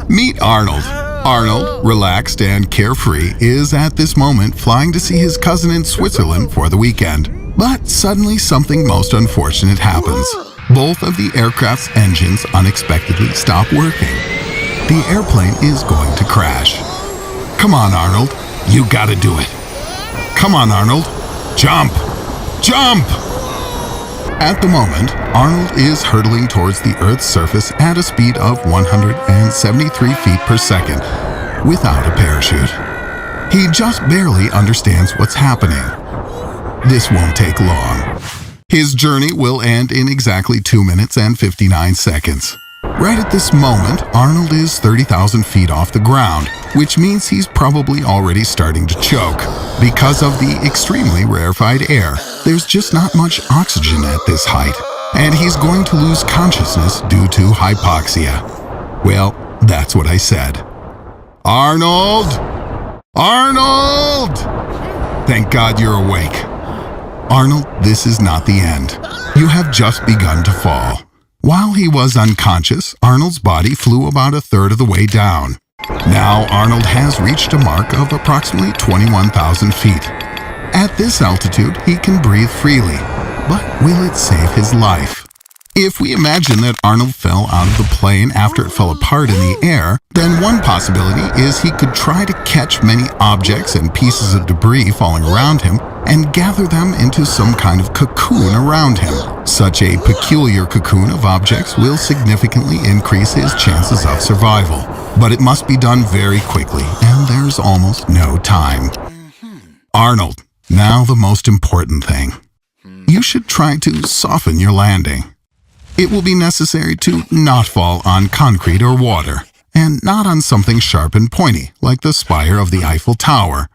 Meet Arnold. Arnold, relaxed and carefree, is at this moment flying to see his cousin in Switzerland for the weekend. But suddenly something most unfortunate happens. Both of the aircraft's engines unexpectedly stop working. The airplane is going to crash. Come on, Arnold. You gotta do it. Come on, Arnold. Jump! Jump! At the moment, Arnold is hurtling towards the Earth's surface at a speed of 173 feet per second, without a parachute. He just barely understands what's happening. This won't take long. His journey will end in exactly 2 minutes and 59 seconds. Right at this moment, Arnold is 30,000 feet off the ground, which means he's probably already starting to choke. Because of the extremely rarefied air, there's just not much oxygen at this height, and he's going to lose consciousness due to hypoxia. Well, that's what I said. Arnold! Arnold! Thank God you're awake. Arnold, this is not the end. You have just begun to fall. While he was unconscious, Arnold's body flew about a third of the way down. Now Arnold has reached a mark of approximately 21,000 feet. At this altitude, he can breathe freely, but will it save his life? If we imagine that Arnold fell out of the plane after it fell apart in the air, then one possibility is he could try to catch many objects and pieces of debris falling around him and gather them into some kind of cocoon around him. Such a peculiar cocoon of objects will significantly increase his chances of survival. But it must be done very quickly, and there's almost no time. Arnold, now the most important thing. You should try to soften your landing. It will be necessary to not fall on concrete or water, and not on something sharp and pointy, like the spire of the Eiffel Tower.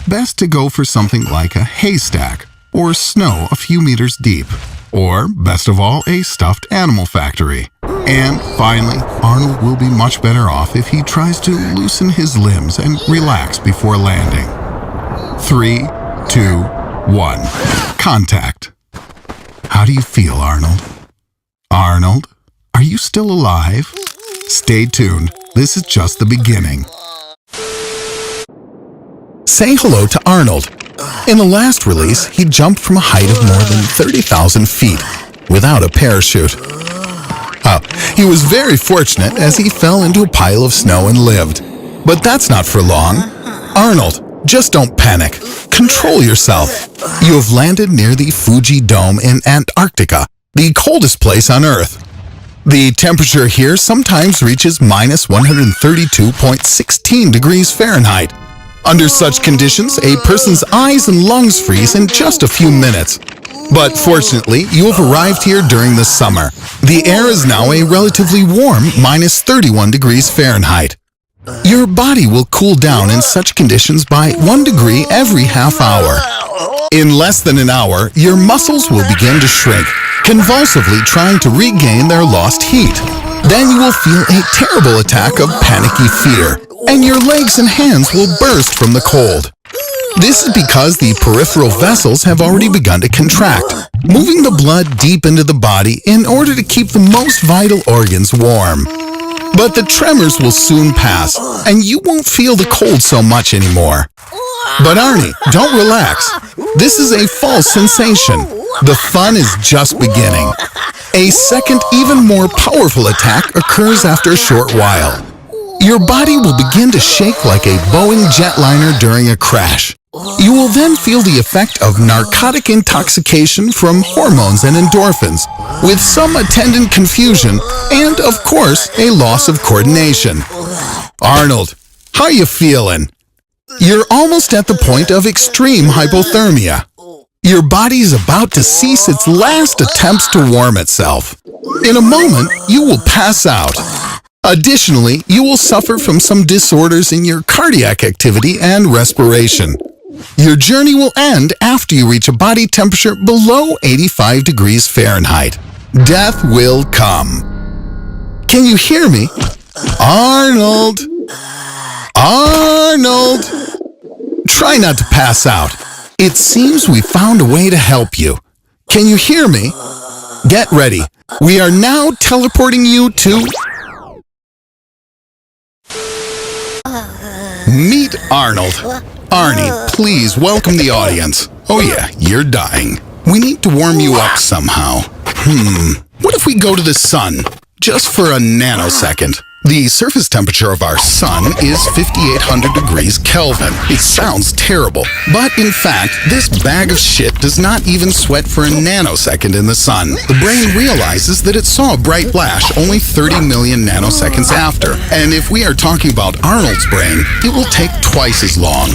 Best to go for something like a haystack, or snow a few meters deep, or, best of all, a stuffed animal factory. And finally, Arnold will be much better off if he tries to loosen his limbs and relax before landing. 3, 2, 1. Contact. How do you feel, Arnold? Arnold, are you still alive? Stay tuned. This is just the beginning. Say hello to Arnold. In the last release, he jumped from a height of more than 30,000 feet without a parachute. He was very fortunate as he fell into a pile of snow and lived. But that's not for long. Arnold, just don't panic. Control yourself. You have landed near the Fuji Dome in Antarctica, the coldest place on Earth. The temperature here sometimes reaches minus 132.16 degrees Fahrenheit. Under such conditions, a person's eyes and lungs freeze in just a few minutes. But fortunately, you have arrived here during the summer. The air is now a relatively warm minus 31 degrees Fahrenheit. Your body will cool down in such conditions by 1 degree every half hour. In less than an hour, your muscles will begin to shrink, convulsively trying to regain their lost heat. Then you will feel a terrible attack of panicky fear, and your legs and hands will burst from the cold. This is because the peripheral vessels have already begun to contract, moving the blood deep into the body in order to keep the most vital organs warm. But the tremors will soon pass, and you won't feel the cold so much anymore. But Arnie, don't relax. This is a false sensation. The fun is just beginning. A second, even more powerful attack occurs after a short while. Your body will begin to shake like a Boeing jetliner during a crash. You will then feel the effect of narcotic intoxication from hormones and endorphins, with some attendant confusion and, of course, a loss of coordination. Arnold, how you feeling? You're almost at the point of extreme hypothermia. Your body's about to cease its last attempts to warm itself. In a moment, you will pass out. Additionally, you will suffer from some disorders in your cardiac activity and respiration. Your journey will end after you reach a body temperature below 85 degrees Fahrenheit. Death will come. Can you hear me? Arnold! Arnold! Try not to pass out. It seems we found a way to help you. Can you hear me? Get ready. We are now teleporting you to Meet Arnold. Arnie, please welcome the audience. Oh yeah, you're dying. We need to warm you up somehow. What if we go to the sun? Just for a nanosecond. The surface temperature of our sun is 5,800 degrees Kelvin. It sounds terrible, but in fact, this bag of shit does not even sweat for a nanosecond in the sun. The brain realizes that it saw a bright flash only 30 million nanoseconds after. And if we are talking about Arnold's brain, it will take twice as long.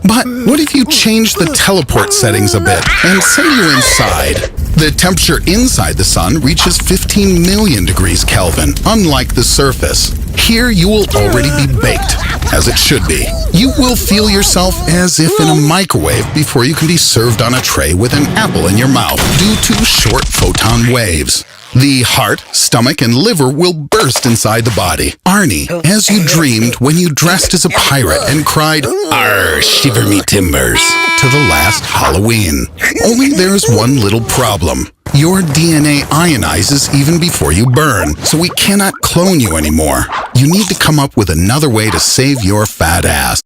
But what if you change the teleport settings a bit and send you inside? The temperature inside the sun reaches 15 million degrees Kelvin, unlike the surface. Here you will already be baked, as it should be. You will feel yourself as if in a microwave before you can be served on a tray with an apple in your mouth due to short photon waves. The heart, stomach, and liver will burst inside the body. Arnie, as you dreamed when you dressed as a pirate and cried, "Arr, shiver me timbers," to the last Halloween. Only there's one little problem. Your DNA ionizes even before you burn, so we cannot clone you anymore. You need to come up with another way to save your fat ass.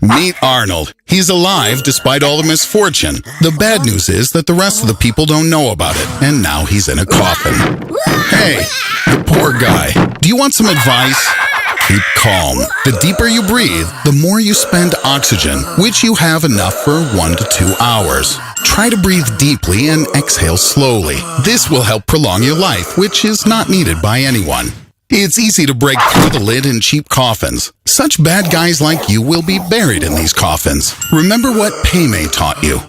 Meet Arnold. He's alive despite all the misfortune. The bad news is that the rest of the people don't know about it, and now he's in a coffin. Hey, the poor guy. Do you want some advice? Keep calm. The deeper you breathe, the more you spend oxygen, which you have enough for 1 to 2 hours. Try to breathe deeply and exhale slowly. This will help prolong your life, which is not needed by anyone. It's easy to break through the lid in cheap coffins. Such bad guys like you will be buried in these coffins. Remember what Paymay taught you.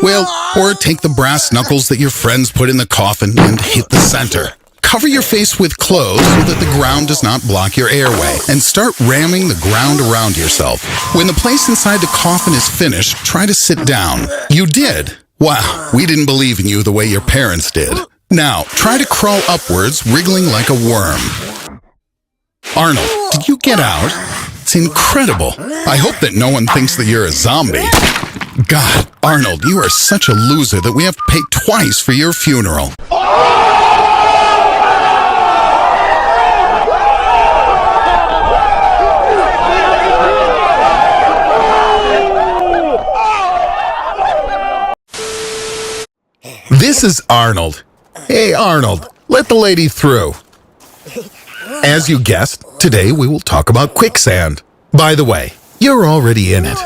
Well, or take the brass knuckles that your friends put in the coffin and hit the center. Cover your face with clothes so that the ground does not block your airway, and start ramming the ground around yourself. When the place inside the coffin is finished, try to sit down. You did? Wow, we didn't believe in you the way your parents did. Now, try to crawl upwards, wriggling like a worm. Arnold, did you get out? It's incredible. I hope that no one thinks that you're a zombie. God, Arnold, you are such a loser that we have to pay twice for your funeral. This is Arnold. Hey, Arnold, let the lady through. As you guessed, today we will talk about quicksand. By the way, you're already in it.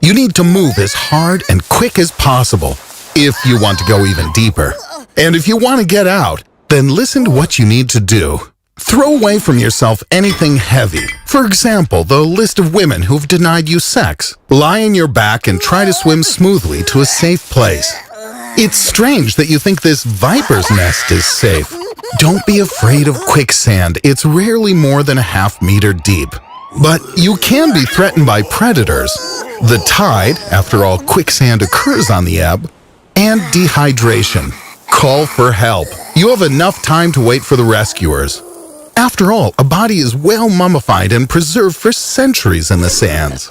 You need to move as hard and quick as possible if you want to go even deeper. And if you want to get out, then listen to what you need to do. Throw away from yourself anything heavy. For example, the list of women who've denied you sex. Lie on your back and try to swim smoothly to a safe place. It's strange that you think this viper's nest is safe. Don't be afraid of quicksand. It's rarely more than a half-meter deep. But you can be threatened by predators. The tide, after all, quicksand occurs on the ebb, and dehydration. Call for help. You have enough time to wait for the rescuers. After all, a body is well mummified and preserved for centuries in the sands.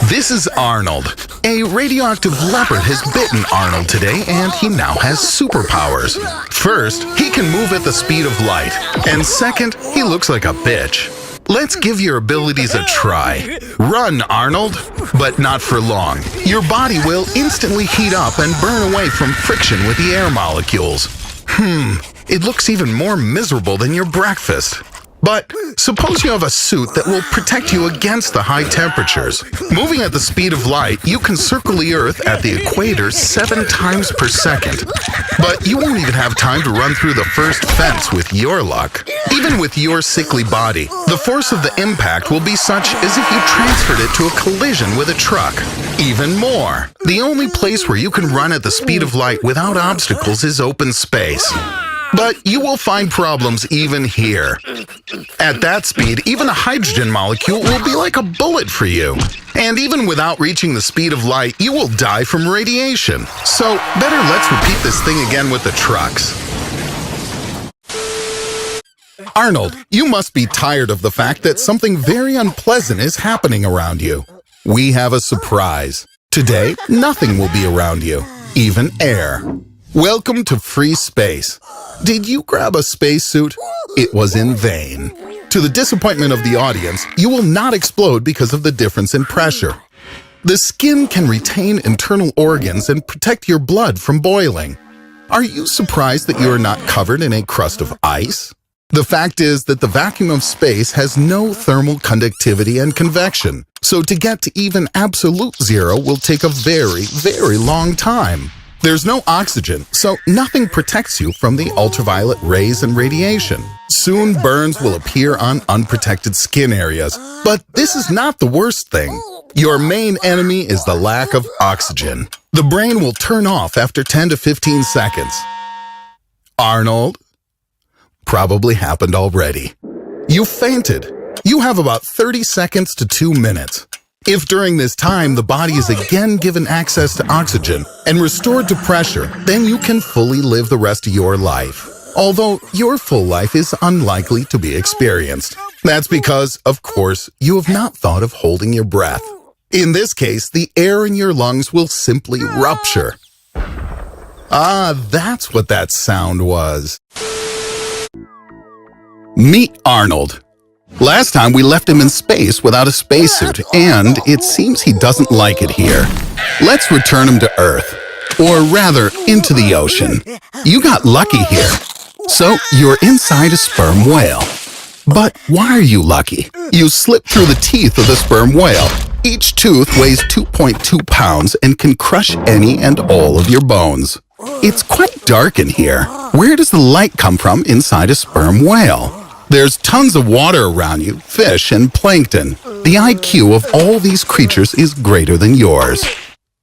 This is Arnold. A radioactive leopard has bitten Arnold today, and he now has superpowers. First, he can move at the speed of light. And second, he looks like a bitch. Let's give your abilities a try. Run, Arnold, but not for long. Your body will instantly heat up and burn away from friction with the air molecules. It looks even more miserable than your breakfast. But suppose you have a suit that will protect you against the high temperatures. Moving at the speed of light, you can circle the Earth at the equator 7 times per second. But you won't even have time to run through the first fence with your luck. Even with your sickly body, the force of the impact will be such as if you transferred it to a collision with a truck. Even more, the only place where you can run at the speed of light without obstacles is open space. But you will find problems even here. At that speed, even a hydrogen molecule will be like a bullet for you. And even without reaching the speed of light, you will die from radiation. So better let's repeat this thing again with the trucks. Arnold, you must be tired of the fact that something very unpleasant is happening around you. We have a surprise. Today, nothing will be around you, even air. Welcome to free space. Did you grab a spacesuit? It was in vain. To the disappointment of the audience, you will not explode because of the difference in pressure. The skin can retain internal organs and protect your blood from boiling. Are you surprised that you are not covered in a crust of ice? The fact is that the vacuum of space has no thermal conductivity and convection, so to get to even absolute zero will take a very, very long time. There's no oxygen, so nothing protects you from the ultraviolet rays and radiation. Soon burns will appear on unprotected skin areas. But this is not the worst thing. Your main enemy is the lack of oxygen. The brain will turn off after 10 to 15 seconds. Arnold? Probably happened already. You fainted. You have about 30 seconds to 2 minutes. If during this time the body is again given access to oxygen and restored to pressure, then you can fully live the rest of your life. Although your full life is unlikely to be experienced. That's because, of course, you have not thought of holding your breath. In this case, the air in your lungs will simply rupture. Ah, that's what that sound was. Meet Arnold. Last time we left him in space without a spacesuit, and it seems he doesn't like it here. Let's return him to Earth, or rather, into the ocean. You got lucky here, so you're inside a sperm whale. But why are you lucky? You slipped through the teeth of the sperm whale. Each tooth weighs 2.2 pounds and can crush any and all of your bones. It's quite dark in here. Where does the light come from inside a sperm whale? There's tons of water around you, fish and plankton. The IQ of all these creatures is greater than yours.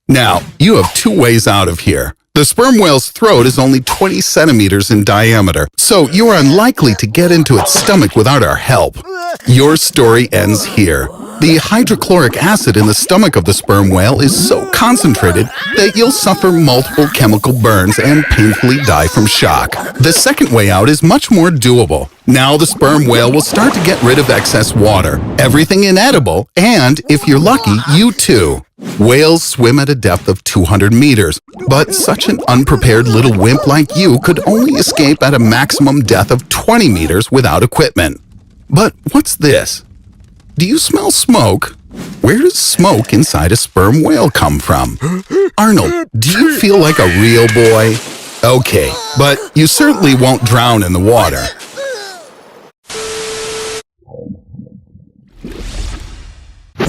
Now, you have two ways out of here. The sperm whale's throat is only 20 centimeters in diameter, so you are unlikely to get into its stomach without our help. Your story ends here. The hydrochloric acid in the stomach of the sperm whale is so concentrated that you'll suffer multiple chemical burns and painfully die from shock. The second way out is much more doable. Now the sperm whale will start to get rid of excess water, everything inedible, and if you're lucky, you too. Whales swim at a depth of 200 meters, but such an unprepared little wimp like you could only escape at a maximum depth of 20 meters without equipment. But what's this? Do you smell smoke? Where does smoke inside a sperm whale come from? Arnold, do you feel like a real boy? Okay, but you certainly won't drown in the water.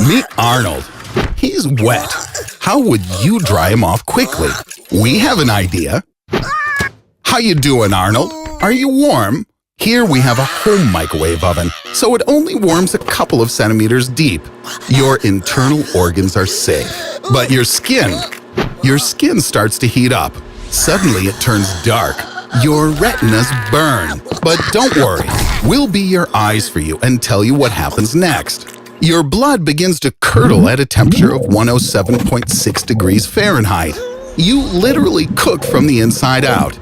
Meet Arnold. He's wet. How would you dry him off quickly? We have an idea. How you doing, Arnold? Are you warm? Here we have a home microwave oven, so it only warms a couple of centimeters deep. Your internal organs are safe, but your skin starts to heat up. Suddenly it turns dark. Your retinas burn. But don't worry, we'll be your eyes for you and tell you what happens next. Your blood begins to curdle at a temperature of 107.6 degrees Fahrenheit. You literally cook from the inside out.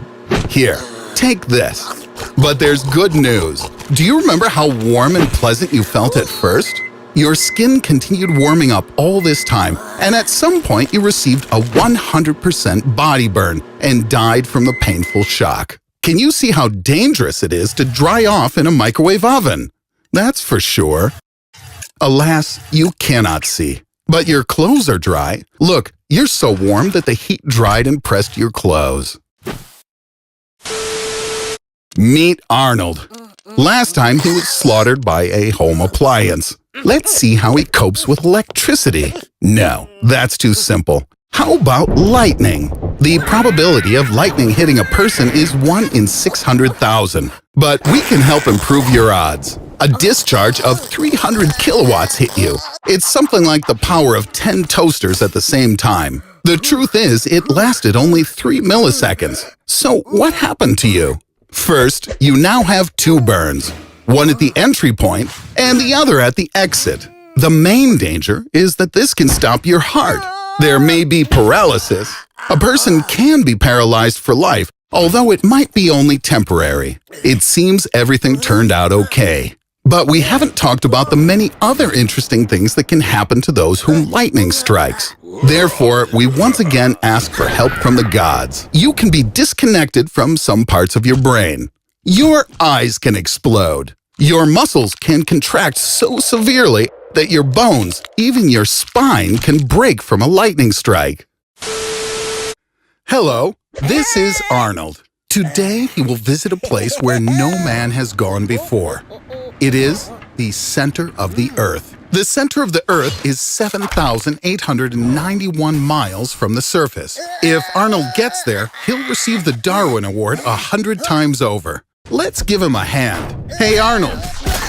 Here, take this. But there's good news. Do you remember how warm and pleasant you felt at first? Your skin continued warming up all this time, and at some point you received a 100% body burn and died from the painful shock. Can you see how dangerous it is to dry off in a microwave oven? That's for sure. Alas, you cannot see. But your clothes are dry. Look, you're so warm that the heat dried and pressed your clothes. Meet Arnold. Last time he was slaughtered by a home appliance. Let's see how he copes with electricity. No, that's too simple. How about lightning? The probability of lightning hitting a person is 1 in 600,000. But we can help improve your odds. A discharge of 300 kilowatts hit you. It's something like the power of 10 toasters at the same time. The truth is, it lasted only 3 milliseconds. So what happened to you? First, you now have 2 burns, one at the entry point and the other at the exit. The main danger is that this can stop your heart. There may be paralysis. A person can be paralyzed for life, although it might be only temporary. It seems everything turned out okay. But we haven't talked about the many other interesting things that can happen to those whom lightning strikes. Therefore, we once again ask for help from the gods. You can be disconnected from some parts of your brain. Your eyes can explode. Your muscles can contract so severely that your bones, even your spine, can break from a lightning strike. Hello, this is Arnold. Today he will visit a place where no man has gone before. It is the center of the Earth. The center of the Earth is 7,891 miles from the surface. If Arnold gets there, he'll receive the Darwin Award 100 times over. Let's give him a hand. Hey Arnold,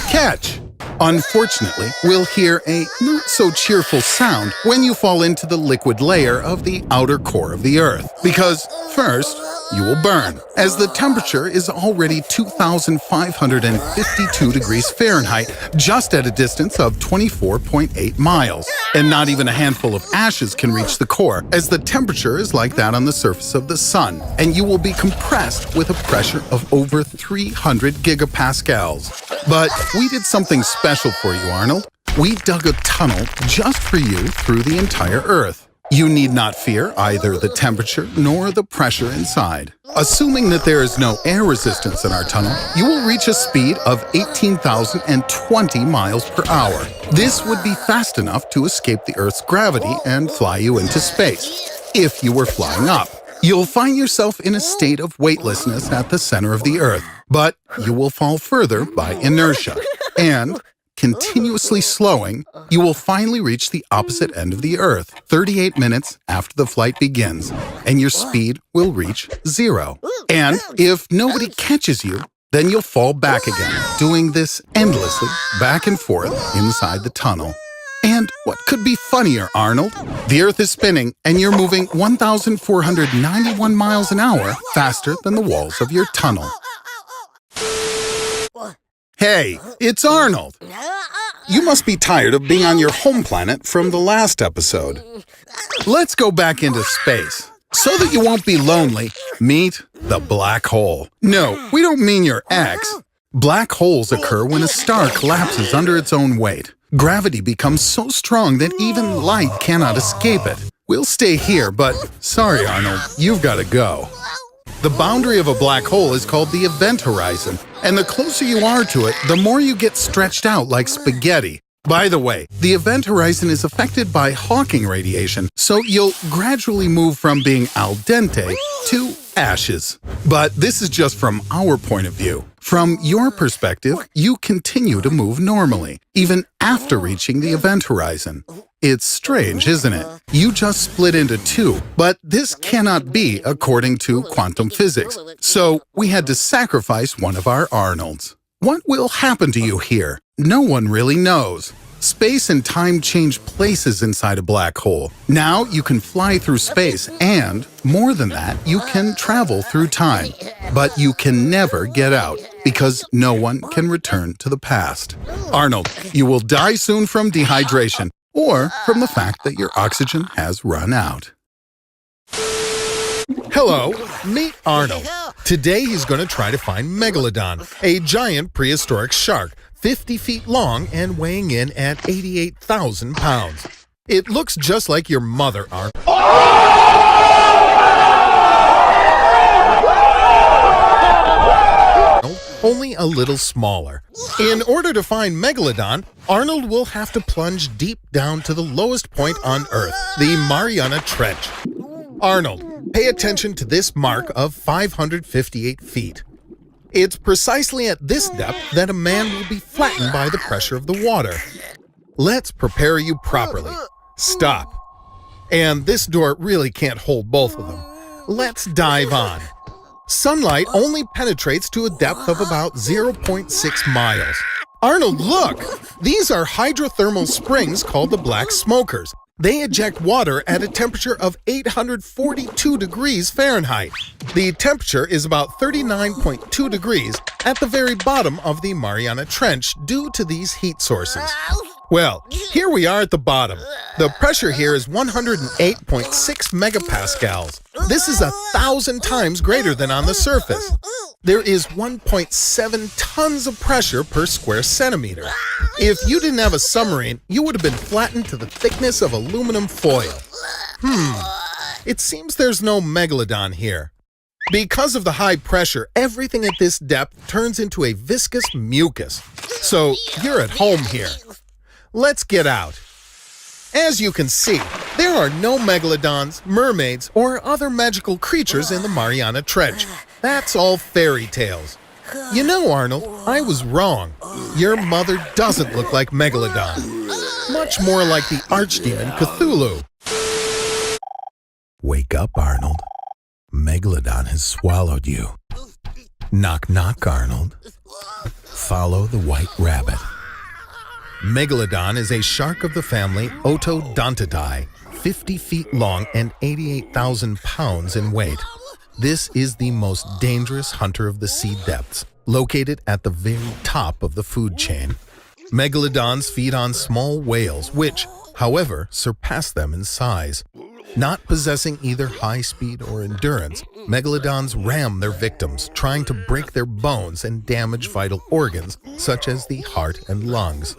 catch! Unfortunately, we'll hear a not-so-cheerful sound when you fall into the liquid layer of the outer core of the Earth. Because, first, you will burn, as the temperature is already 2,552 degrees Fahrenheit, just at a distance of 24.8 miles. And not even a handful of ashes can reach the core, as the temperature is like that on the surface of the sun, and you will be compressed with a pressure of over 300 gigapascals. But we did something special for you, Arnold. We dug a tunnel just for you through the entire Earth. You need not fear either the temperature nor the pressure inside. Assuming that there is no air resistance in our tunnel, you will reach a speed of 18,020 miles per hour. This would be fast enough to escape the Earth's gravity and fly you into space, if you were flying up. You'll find yourself in a state of weightlessness at the center of the Earth, but you will fall further by inertia. And, continuously slowing, you will finally reach the opposite end of the Earth 38 minutes after the flight begins, and your speed will reach 0. And if nobody catches you, then you'll fall back again, doing this endlessly back and forth inside the tunnel. And what could be funnier, Arnold? The Earth is spinning, and you're moving 1,491 miles an hour faster than the walls of your tunnel. Hey, it's Arnold. You must be tired of being on your home planet from the last episode. Let's go back into space. So that you won't be lonely, meet the black hole. No, we don't mean your ex. Black holes occur when a star collapses under its own weight. Gravity becomes so strong that even light cannot escape it. We'll stay here, but sorry, Arnold, you've got to go. The boundary of a black hole is called the event horizon, and the closer you are to it, the more you get stretched out like spaghetti. By the way, the event horizon is affected by Hawking radiation, so you'll gradually move from being al dente to ashes. But this is just from our point of view. From your perspective, you continue to move normally, even after reaching the event horizon. It's strange, isn't it? You just split into two, but this cannot be according to quantum physics. So we had to sacrifice one of our Arnolds. What will happen to you here? No one really knows. Space and time change places inside a black hole. Now you can fly through space and, more than that, you can travel through time. But you can never get out because no one can return to the past. Arnold, you will die soon from dehydration or from the fact that your oxygen has run out. Hello, meet Arnold. Today he's going to try to find Megalodon, a giant prehistoric shark, 50 feet long and weighing in at 88,000 pounds. It looks just like your mother, Arnold. Only a little smaller. In order to find Megalodon, Arnold will have to plunge deep down to the lowest point on Earth, the Mariana Trench. Arnold, pay attention to this mark of 558 feet. It's precisely at this depth that a man will be flattened by the pressure of the water. Let's prepare you properly. Stop. And this door really can't hold both of them. Let's dive on. Sunlight only penetrates to a depth of about 0.6 miles. Arnold, look! These are hydrothermal springs called the Black Smokers. They eject water at a temperature of 842 degrees Fahrenheit. The temperature is about 39.2 degrees at the very bottom of the Mariana Trench due to these heat sources. Well, here we are at the bottom. The pressure here is 108.6 megapascals. This is 1,000 times greater than on the surface. There is 1.7 tons of pressure per square centimeter. If you didn't have a submarine, you would have been flattened to the thickness of aluminum foil. It seems there's no megalodon here. Because of the high pressure, everything at this depth turns into a viscous mucus. So you're at home here. Let's get out. As you can see, there are no megalodons, mermaids, or other magical creatures in the Mariana Trench. That's all fairy tales. You know, Arnold, I was wrong. Your mother doesn't look like Megalodon. Much more like the archdemon Cthulhu. Wake up, Arnold. Megalodon has swallowed you. Knock, knock, Arnold. Follow the white rabbit. Megalodon is a shark of the family Otodontidae, 50 feet long and 88,000 pounds in weight. This is the most dangerous hunter of the sea depths, located at the very top of the food chain. Megalodons feed on small whales, which, however, surpass them in size. Not possessing either high speed or endurance, megalodons ram their victims, trying to break their bones and damage vital organs, such as the heart and lungs.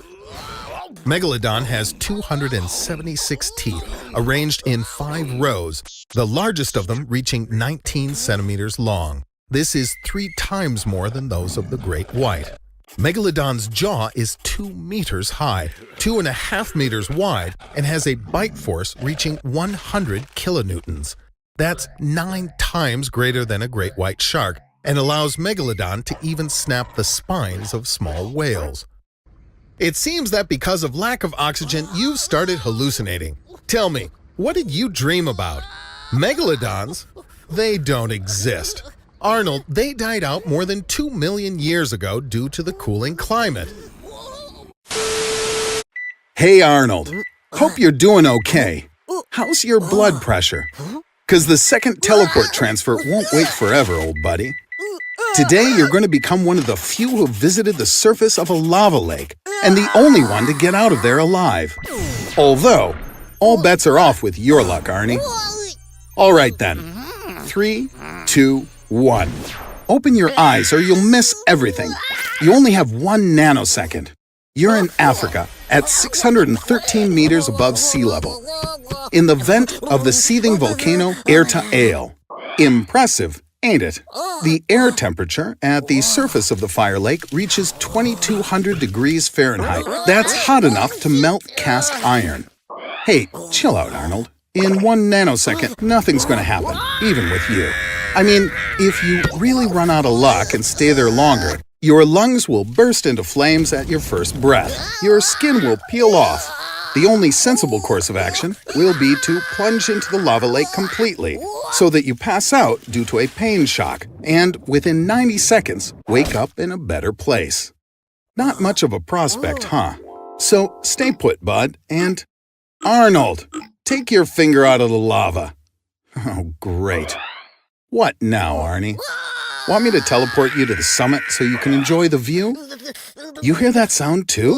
Megalodon has 276 teeth, arranged in 5 rows, the largest of them reaching 19 centimeters long. This is 3 times more than those of the great white. Megalodon's jaw is 2 meters high, 2.5 meters wide, and has a bite force reaching 100 kilonewtons. That's 9 times greater than a great white shark, and allows Megalodon to even snap the spines of small whales. It seems that because of lack of oxygen, you've started hallucinating. Tell me, what did you dream about? Megalodons? They don't exist. Arnold, they died out more than 2 million years ago due to the cooling climate. Hey, Arnold. Hope you're doing okay. How's your blood pressure? 'Cause the second teleport transfer won't wait forever, old buddy. Today, you're going to become one of the few who visited the surface of a lava lake, and the only one to get out of there alive. Although, all bets are off with your luck, Arnie. All right then. 3, 2, 1. Open your eyes or you'll miss everything. You only have 1 nanosecond. You're in Africa, at 613 meters above sea level, in the vent of the seething volcano Erta Ale. Impressive, ain't it? The air temperature at the surface of the fire lake reaches 2,200 degrees Fahrenheit. That's hot enough to melt cast iron. Hey, chill out, Arnold. In 1 nanosecond, nothing's going to happen, even with you. I mean, if you really run out of luck and stay there longer, your lungs will burst into flames at your first breath. Your skin will peel off. The only sensible course of action will be to plunge into the lava lake completely, so that you pass out due to a pain shock, and within 90 seconds, wake up in a better place. Not much of a prospect, huh? So stay put, bud, and... Arnold, take your finger out of the lava. Oh, great. What now, Arnie? Want me to teleport you to the summit so you can enjoy the view? You hear that sound too?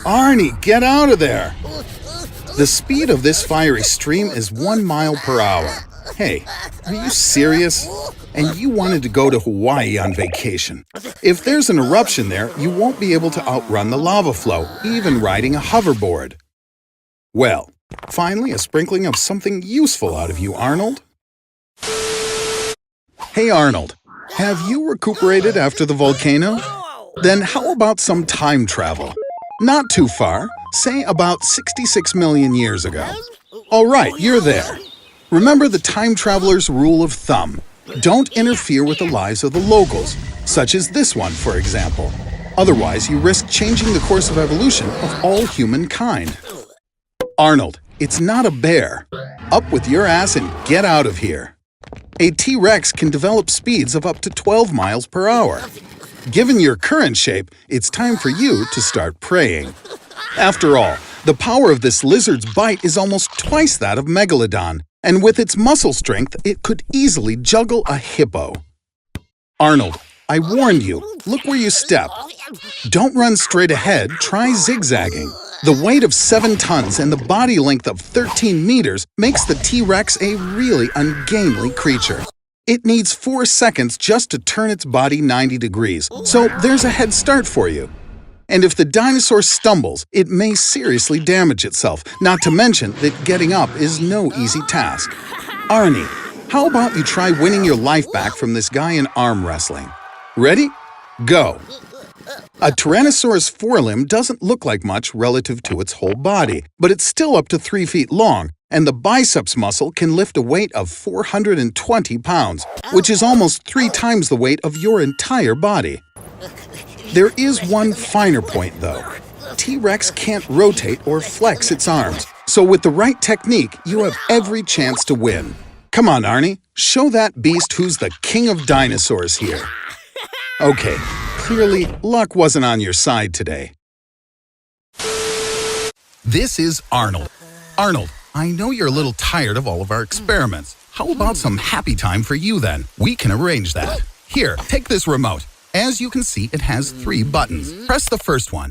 Arnie, get out of there! The speed of this fiery stream is 1 mile per hour. Hey, are you serious? And you wanted to go to Hawaii on vacation. If there's an eruption there, you won't be able to outrun the lava flow, even riding a hoverboard. Well, finally a sprinkling of something useful out of you, Arnold. Hey, Arnold, have you recuperated after the volcano? Then how about some time travel? Not too far, say about 66 million years ago. All right, you're there. Remember the time traveler's rule of thumb. Don't interfere with the lives of the locals, such as this one, for example. Otherwise, you risk changing the course of evolution of all humankind. Arnold, it's not a bear. Up with your ass and get out of here. A T-Rex can develop speeds of up to 12 miles per hour. Given your current shape, it's time for you to start praying. After all, the power of this lizard's bite is almost twice that of Megalodon, and with its muscle strength, it could easily juggle a hippo. Arnold, I warned you. Look where you step. Don't run straight ahead, try zigzagging. The weight of 7 tons and the body length of 13 meters makes the T-Rex a really ungainly creature. It needs 4 seconds just to turn its body 90 degrees, so there's a head start for you. And if the dinosaur stumbles, it may seriously damage itself, not to mention that getting up is no easy task. Arnie, how about you try winning your life back from this guy in arm wrestling? Ready? Go! A Tyrannosaurus forelimb doesn't look like much relative to its whole body, but it's still up to 3 feet long, and the biceps muscle can lift a weight of 420 pounds, which is almost 3 times the weight of your entire body. There is one finer point, though. T-Rex can't rotate or flex its arms, so with the right technique, you have every chance to win. Come on, Arnie, show that beast who's the king of dinosaurs here. Okay, clearly luck wasn't on your side today. This is Arnold. Arnold, I know you're a little tired of all of our experiments. How about some happy time for you then? We can arrange that. Here, take this remote. As you can see, it has 3 buttons. Press the first one.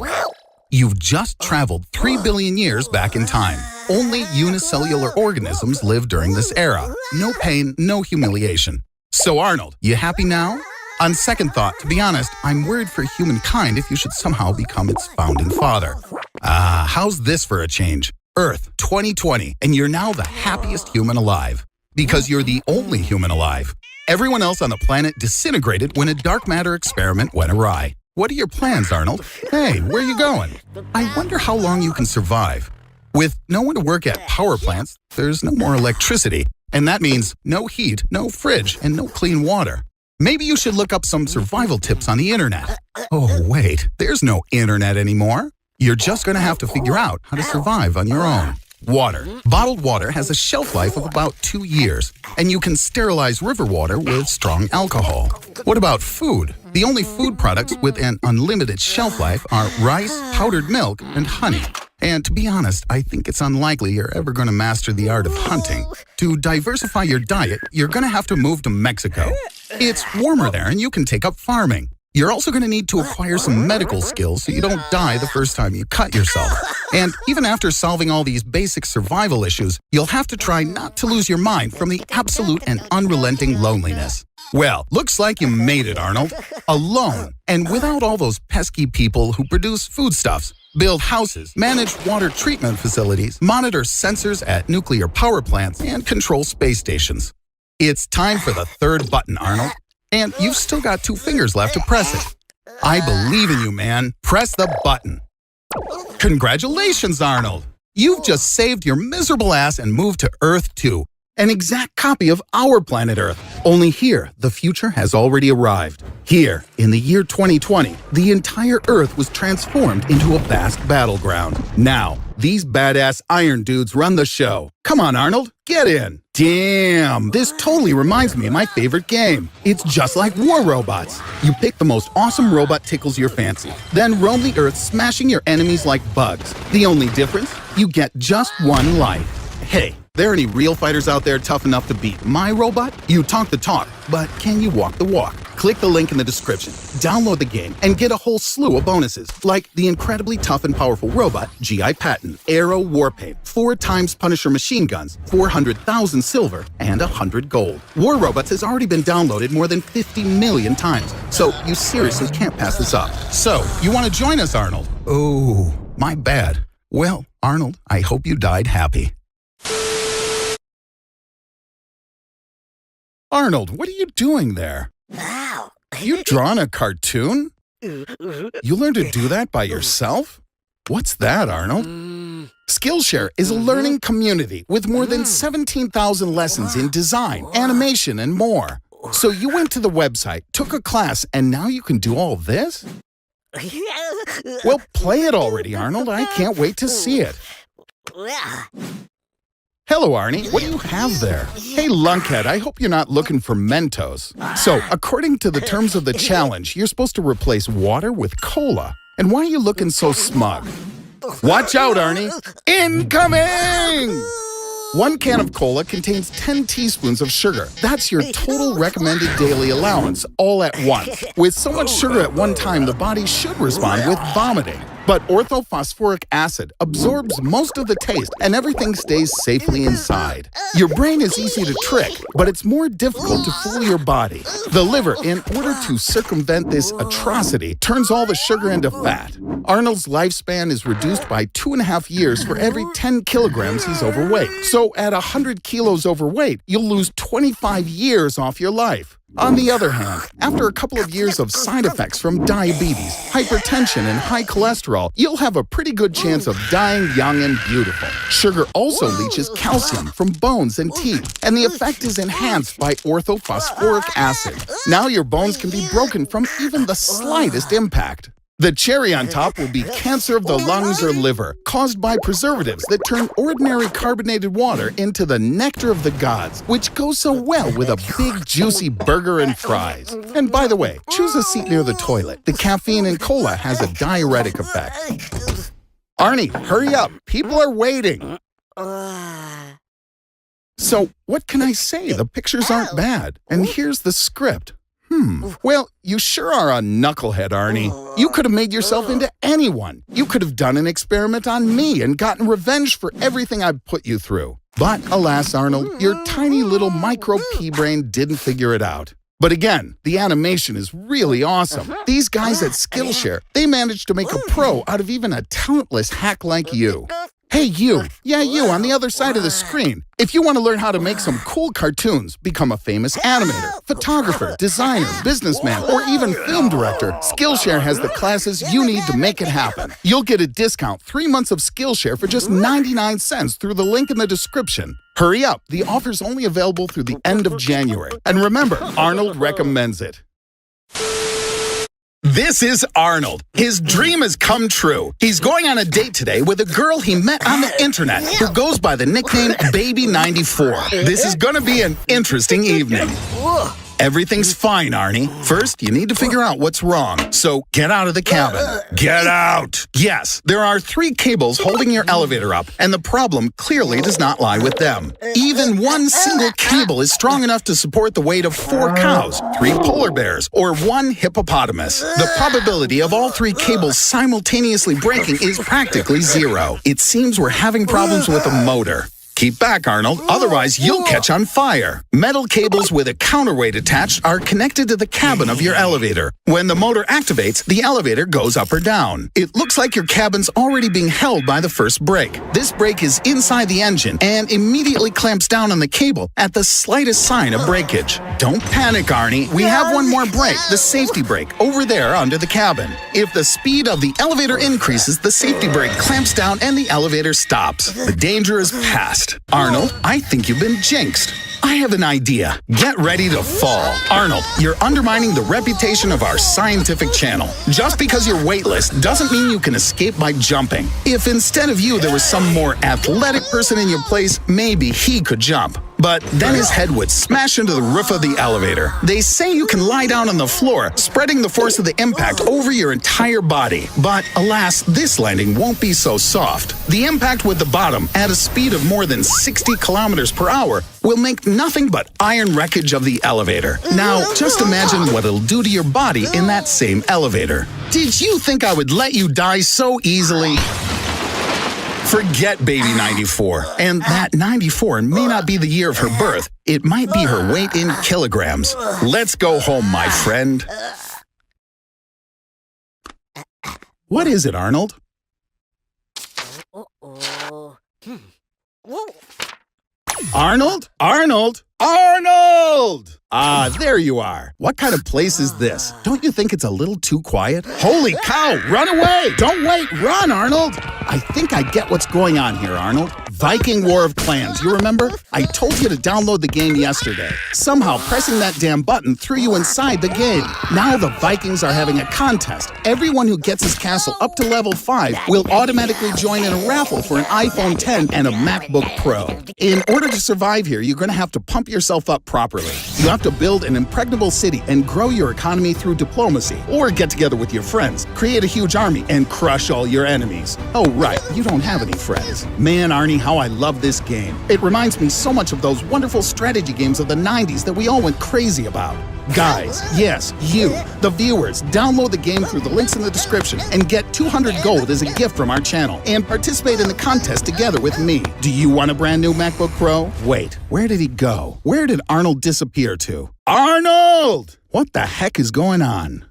You've just traveled 3 billion years back in time. Only unicellular organisms lived during this era. No pain, no humiliation. So Arnold, you happy now? On second thought, to be honest, I'm worried for humankind if you should somehow become its founding father. How's this for a change? Earth 2020, and you're now the happiest human alive. Because you're the only human alive. Everyone else on the planet disintegrated when a dark matter experiment went awry. What are your plans, Arnold? Hey, where are you going? I wonder how long you can survive. With no one to work at power plants, there's no more electricity. And that means no heat, no fridge, and no clean water. Maybe you should look up some survival tips on the internet. Oh, wait, there's no internet anymore. You're just going to have to figure out how to survive on your own. Water. Bottled water has a shelf life of about 2 years, and you can sterilize river water with strong alcohol. What about food? The only food products with an unlimited shelf life are rice, powdered milk, and honey. And to be honest, I think it's unlikely you're ever going to master the art of hunting. To diversify your diet, you're going to have to move to Mexico. It's warmer there, and you can take up farming. You're also going to need to acquire some medical skills so you don't die the first time you cut yourself. And even after solving all these basic survival issues, you'll have to try not to lose your mind from the absolute and unrelenting loneliness. Well, looks like you made it, Arnold. Alone, and without all those pesky people who produce foodstuffs, build houses, manage water treatment facilities, monitor sensors at nuclear power plants, and control space stations. It's time for the third button, Arnold. And you've still got 2 fingers left to press it. I believe in you, man. Press the button. Congratulations, Arnold. You've just saved your miserable ass and moved to Earth 2, an exact copy of our planet Earth. Only here, the future has already arrived. Here, in the year 2020, the entire Earth was transformed into a vast battleground. Now, these badass iron dudes run the show. Come on, Arnold, get in. Damn, this totally reminds me of my favorite game. It's just like War Robots. You pick the most awesome robot tickles your fancy, then roam the Earth smashing your enemies like bugs. The only difference? You get just 1 life. Hey, there any real fighters out there tough enough to beat my robot? You talk the talk, but can you walk the walk? Click the link in the description, download the game, and get a whole slew of bonuses, like the incredibly tough and powerful robot G.I. Patton, Arrow Warpaint, 4 times Punisher machine guns, 400,000 silver, and 100 gold. War Robots has already been downloaded more than 50 million times, so you seriously can't pass this up. So, you want to join us, Arnold? Oh, my bad. Well, Arnold, I hope you died happy. Arnold, what are you doing there? You drawn a cartoon? You learned to do that by yourself? What's that, Arnold? Skillshare is a learning community with more than 17,000 lessons in design, animation, and more. So you went to the website, took a class, and now you can do all this? Well, play it already, Arnold. I can't wait to see it. Hello, Arnie. What do you have there? Hey, lunkhead, I hope you're not looking for Mentos. So, according to the terms of the challenge, you're supposed to replace water with cola. And why are you looking so smug? Watch out, Arnie. Incoming! 1 can of cola contains 10 teaspoons of sugar. That's your total recommended daily allowance, all at once. With so much sugar at one time, the body should respond with vomiting. But orthophosphoric acid absorbs most of the taste and everything stays safely inside. Your brain is easy to trick, but it's more difficult to fool your body. The liver, in order to circumvent this atrocity, turns all the sugar into fat. Arnold's lifespan is reduced by 2.5 years for every 10 kilograms he's overweight. So at 100 kilos overweight, you'll lose 25 years off your life. On the other hand, after a couple of years of side effects from diabetes, hypertension, and high cholesterol, you'll have a pretty good chance of dying young and beautiful. Sugar also leaches calcium from bones and teeth, and the effect is enhanced by orthophosphoric acid. Now your bones can be broken from even the slightest impact. The cherry on top will be cancer of the lungs or liver, caused by preservatives that turn ordinary carbonated water into the nectar of the gods, which goes so well with a big, juicy burger and fries. And by the way, choose a seat near the toilet. The caffeine in cola has a diuretic effect. Arnie, hurry up. People are waiting. So, what can I say? The pictures aren't bad. And here's the script. Well, you sure are a knucklehead, Arnie. You could have made yourself into anyone. You could have done an experiment on me and gotten revenge for everything I've put you through. But alas, Arnold, your tiny little micro pea brain didn't figure it out. But again, the animation is really awesome. These guys at Skillshare, they managed to make a pro out of even a talentless hack like you. Hey, you. Yeah, you on the other side of the screen. If you want to learn how to make some cool cartoons, become a famous animator, photographer, designer, businessman, or even film director, Skillshare has the classes you need to make it happen. You'll get a discount 3 months of Skillshare for just 99 cents through the link in the description. Hurry up. The offer's only available through the end of January. And remember, Arnold recommends it. This is Arnold. His dream has come true. He's going on a date today with a girl he met on the internet who goes by the nickname Baby94. This is going to be an interesting evening. Everything's fine, Arnie. First, you need to figure out what's wrong. So get out of the cabin. Get out! Yes, there are 3 cables holding your elevator up, and the problem clearly does not lie with them. Even one single cable is strong enough to support the weight of 4 cows, 3 polar bears, or 1 hippopotamus. The probability of all 3 cables simultaneously breaking is practically 0. It seems we're having problems with the motor. Keep back, Arnold, otherwise you'll catch on fire. Metal cables with a counterweight attached are connected to the cabin of your elevator. When the motor activates, the elevator goes up or down. It looks like your cabin's already being held by the first brake. This brake is inside the engine and immediately clamps down on the cable at the slightest sign of breakage. Don't panic, Arnie. We have one more brake, the safety brake, over there under the cabin. If the speed of the elevator increases, the safety brake clamps down and the elevator stops. The danger is past. Arnold, I think you've been jinxed. I have an idea. Get ready to fall. Arnold, you're undermining the reputation of our scientific channel. Just because you're weightless doesn't mean you can escape by jumping. If instead of you there was some more athletic person in your place, maybe he could jump. But then his head would smash into the roof of the elevator. They say you can lie down on the floor, spreading the force of the impact over your entire body. But alas, this landing won't be so soft. The impact with the bottom at a speed of more than 60 kilometers per hour will make nothing but iron wreckage of the elevator. Now, just imagine what it'll do to your body in that same elevator. Did you think I would let you die so easily? Forget Baby94. And that 94 may not be the year of her birth. It might be her weight in kilograms. Let's go home, my friend. What is it, Arnold? Arnold? Arnold? Arnold! Ah, there you are. What kind of place is this? Don't you think it's a little too quiet? Holy cow, run away! Don't wait, run, Arnold! I think I get what's going on here, Arnold. Viking War of Clans, you remember? I told you to download the game yesterday. Somehow pressing that damn button threw you inside the game. Now the Vikings are having a contest. Everyone who gets his castle up to level 5 will automatically join in a raffle for an iPhone 10 and a MacBook Pro. In order to survive here, you're going to have to pump yourself up properly. You have to build an impregnable city and grow your economy through diplomacy, or get together with your friends, create a huge army, and crush all your enemies. Oh right, you don't have any friends. Man, Arnie, how I love this game. It reminds me so much of those wonderful strategy games of the 90s that we all went crazy about. Guys, yes, you, the viewers, download the game through the links in the description and get 200 gold as a gift from our channel and participate in the contest together with me. Do you want a brand new MacBook Pro? Wait, where did he go? Where did Arnold disappear to? Arnold! What the heck is going on?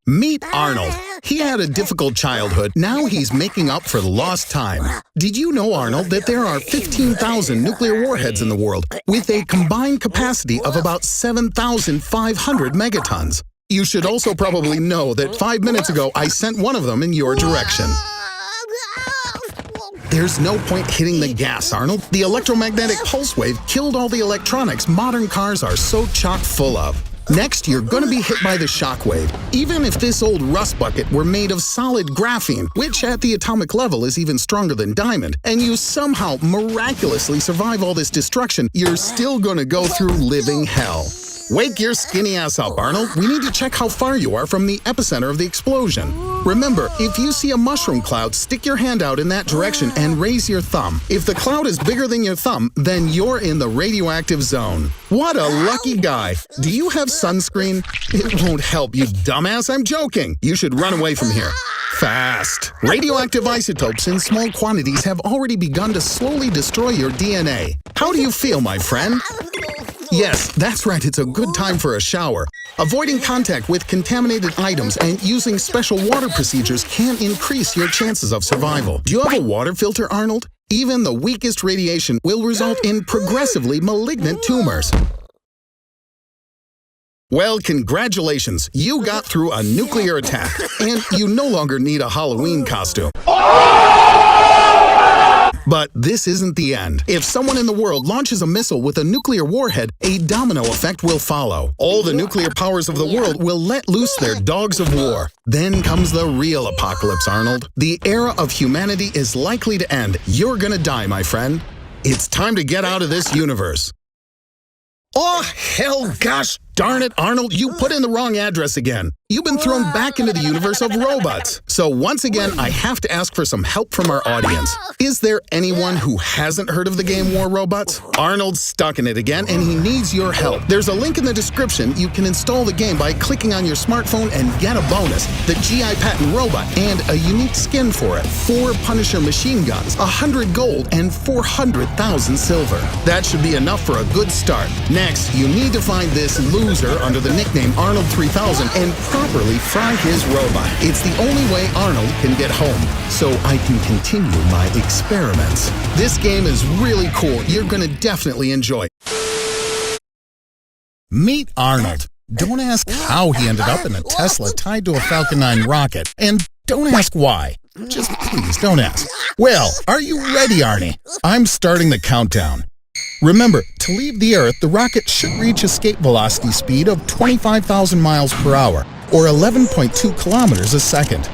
Meet Arnold. He had a difficult childhood. Now he's making up for the lost time. Did you know, Arnold, that there are 15,000 nuclear warheads in the world with a combined capacity of about 7,500 megatons? You should also probably know that 5 minutes ago I sent one of them in your direction. There's no point hitting the gas, Arnold. The electromagnetic pulse wave killed all the electronics modern cars are so chock full of. Next, you're gonna be hit by the shockwave. Even if this old rust bucket were made of solid graphene, which at the atomic level is even stronger than diamond, and you somehow miraculously survive all this destruction, you're still gonna go through living hell. Wake your skinny ass up, Arnold. We need to check how far you are from the epicenter of the explosion. Remember, if you see a mushroom cloud, stick your hand out in that direction and raise your thumb. If the cloud is bigger than your thumb, then you're in the radioactive zone. What a lucky guy. Do you have sunscreen? It won't help, you dumbass. I'm joking. You should run away from here. Fast. Radioactive isotopes in small quantities have already begun to slowly destroy your DNA. How do you feel, my friend? Yes, that's right, it's a good time for a shower. Avoiding contact with contaminated items and using special water procedures can increase your chances of survival. Do you have a water filter, Arnold? Even the weakest radiation will result in progressively malignant tumors. Well, congratulations, you got through a nuclear attack, and you no longer need a Halloween costume. But this isn't the end. If someone in the world launches a missile with a nuclear warhead, a domino effect will follow. All the nuclear powers of the world will let loose their dogs of war. Then comes the real apocalypse, Arnold. The era of humanity is likely to end. You're gonna die, my friend. It's time to get out of this universe. Oh, hell, gosh darn it, Arnold, you put in the wrong address again. You've been thrown back into the universe of robots. So once again, I have to ask for some help from our audience. Is there anyone who hasn't heard of the game War Robots? Arnold's stuck in it again, and he needs your help. There's a link in the description. You can install the game by clicking on your smartphone and get a bonus, the GI Patent Robot, and a unique skin for it, 4 Punisher machine guns, 100 gold, and 400,000 silver. That should be enough for a good start. Next, you need to find this loser under the nickname Arnold 3000 and properly fry his robot. It's the only way Arnold can get home, so I can continue my experiments. This game is really cool. You're gonna definitely enjoy it. Meet Arnold. Don't ask how he ended up in a Tesla tied to a Falcon 9 rocket, and don't ask why. Just please don't ask. Well, are you ready, Arnie? I'm starting the countdown. Remember, to leave the Earth, the rocket should reach escape velocity speed of 25,000 miles per hour, or 11.2 kilometers a second.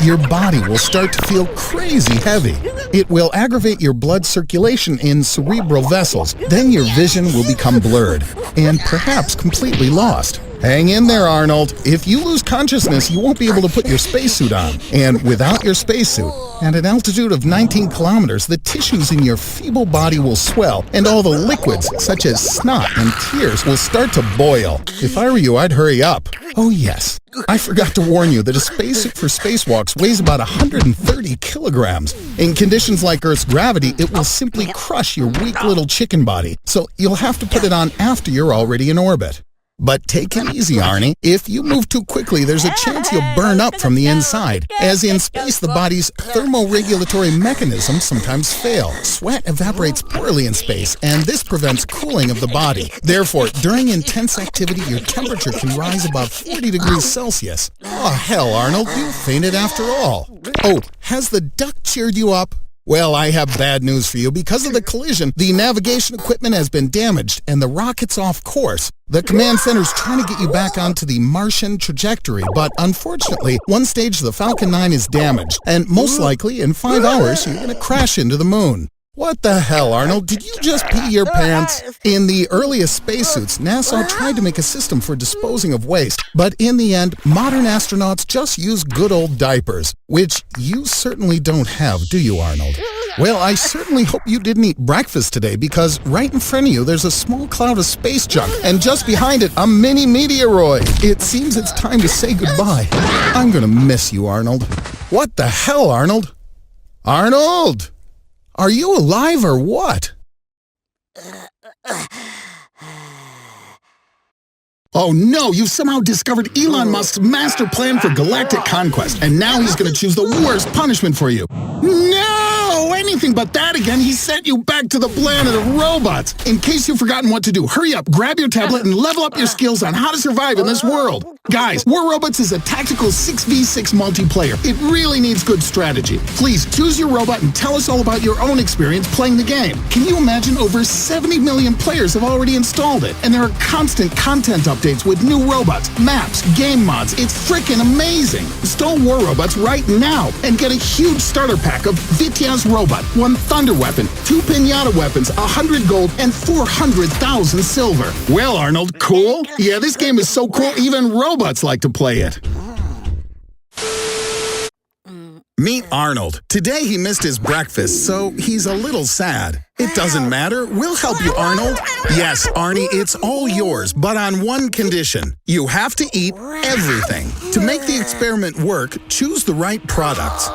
Your body will start to feel crazy heavy. It will aggravate your blood circulation in cerebral vessels. Then your vision will become blurred, and perhaps completely lost. Hang in there, Arnold. If you lose consciousness, you won't be able to put your spacesuit on. And without your spacesuit, at an altitude of 19 kilometers, the tissues in your feeble body will swell, and all the liquids, such as snot and tears, will start to boil. If I were you, I'd hurry up. Oh yes, I forgot to warn you that a spacesuit for spacewalks weighs about 130 kilograms. In conditions like Earth's gravity, it will simply crush your weak little chicken body, so you'll have to put it on after you're already in orbit. But take it easy, Arnie. If you move too quickly, there's a chance you'll burn up from the inside. As in space, the body's thermoregulatory mechanisms sometimes fail. Sweat evaporates poorly in space, and this prevents cooling of the body. Therefore, during intense activity, your temperature can rise above 40 degrees Celsius. Oh, hell, Arnold, you fainted after all. Oh, has the duck cheered you up? Well, I have bad news for you. Because of the collision, the navigation equipment has been damaged and the rocket's off course. The command center's trying to get you back onto the Martian trajectory, but unfortunately, one stage of the Falcon 9 is damaged, and most likely in 5 hours, you're going to crash into the moon. What the hell, Arnold? Did you just pee your pants? In the earliest spacesuits, NASA tried to make a system for disposing of waste, but in the end, modern astronauts just use good old diapers, which you certainly don't have, do you, Arnold? Well, I certainly hope you didn't eat breakfast today, because right in front of you there's a small cloud of space junk, and just behind it, a mini meteoroid. It seems it's time to say goodbye. I'm gonna miss you, Arnold. What the hell, Arnold? Arnold! Are you alive or what? Oh no, you've somehow discovered Elon Musk's master plan for galactic conquest, and now he's gonna choose the worst punishment for you. No! Anything but that again. He sent you back to the planet of robots. In case you've forgotten what to do, hurry up, grab your tablet, and level up your skills on how to survive in this world. Guys, War Robots is a tactical 6v6 multiplayer. It really needs good strategy. Please choose your robot and tell us all about your own experience playing the game. Can you imagine over 70 million players have already installed it? And there are constant content updates with new robots, maps, game mods. It's freaking amazing. Install War Robots right now and get a huge starter pack of Vitya's robot, 1 thunder weapon, 2 pinata weapons, 100 gold, and 400,000 silver. Well, Arnold, cool? Yeah, this game is so cool, even robots like to play it. Meet Arnold. Today he missed his breakfast, so he's a little sad. It doesn't matter. We'll help you, Arnold. Yes, Arnie, it's all yours, but on one condition. You have to eat everything. To make the experiment work, choose the right products.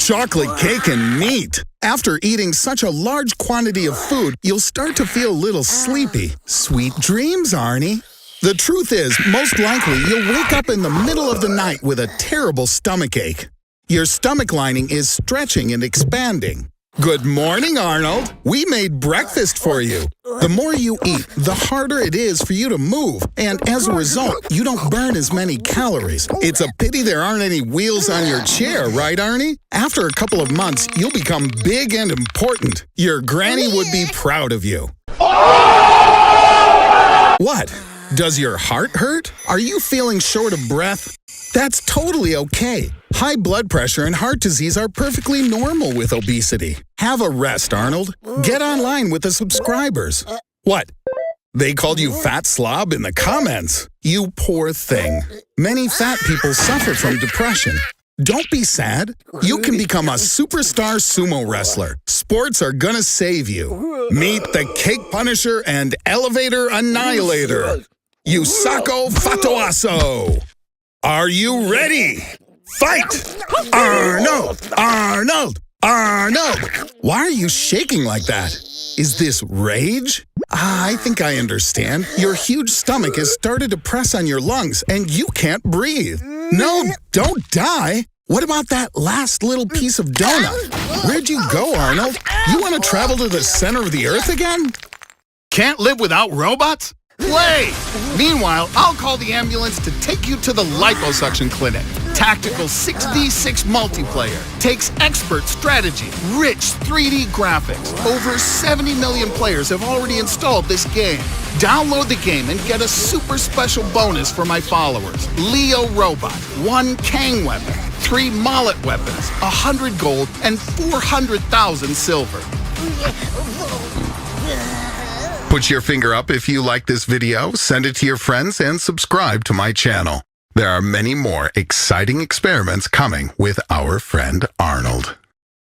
Chocolate cake and meat. After eating such a large quantity of food, you'll start to feel a little sleepy. Sweet dreams, Arnie. The truth is, most likely, you'll wake up in the middle of the night with a terrible stomachache. Your stomach lining is stretching and expanding. Good morning, Arnold. We made breakfast for you. The more you eat, the harder it is for you to move, and as a result, you don't burn as many calories. It's a pity there aren't any wheels on your chair, right, Arnie? After a couple of months, you'll become big and important. Your granny would be proud of you. What? Does your heart hurt? Are you feeling short of breath? That's totally okay. High blood pressure and heart disease are perfectly normal with obesity. Have a rest, Arnold. Get online with the subscribers. What? They called you fat slob in the comments. You poor thing. Many fat people suffer from depression. Don't be sad. You can become a superstar sumo wrestler. Sports are gonna save you. Meet the Cake Punisher and Elevator Annihilator. Yusako Fatoaso. Are you ready? Fight! Arnold! Arnold! Arnold! Why are you shaking like that? Is this rage? I think I understand. Your huge stomach has started to press on your lungs and you can't breathe. No, don't die. What about that last little piece of donut? Where'd you go, Arnold? You want to travel to the center of the earth again? Can't live without robots? Play! Meanwhile, I'll call the ambulance to take you to the liposuction clinic. Tactical 6v6 multiplayer. Takes expert strategy, rich 3D graphics. Over 70 million players have already installed this game. Download the game and get a super special bonus for my followers. Leo Robot, 1 Kang weapon, 3 Mollet weapons, 100 gold, and 400,000 silver. Put your finger up if you like this video, send it to your friends, and subscribe to my channel. There are many more exciting experiments coming with our friend Arnold.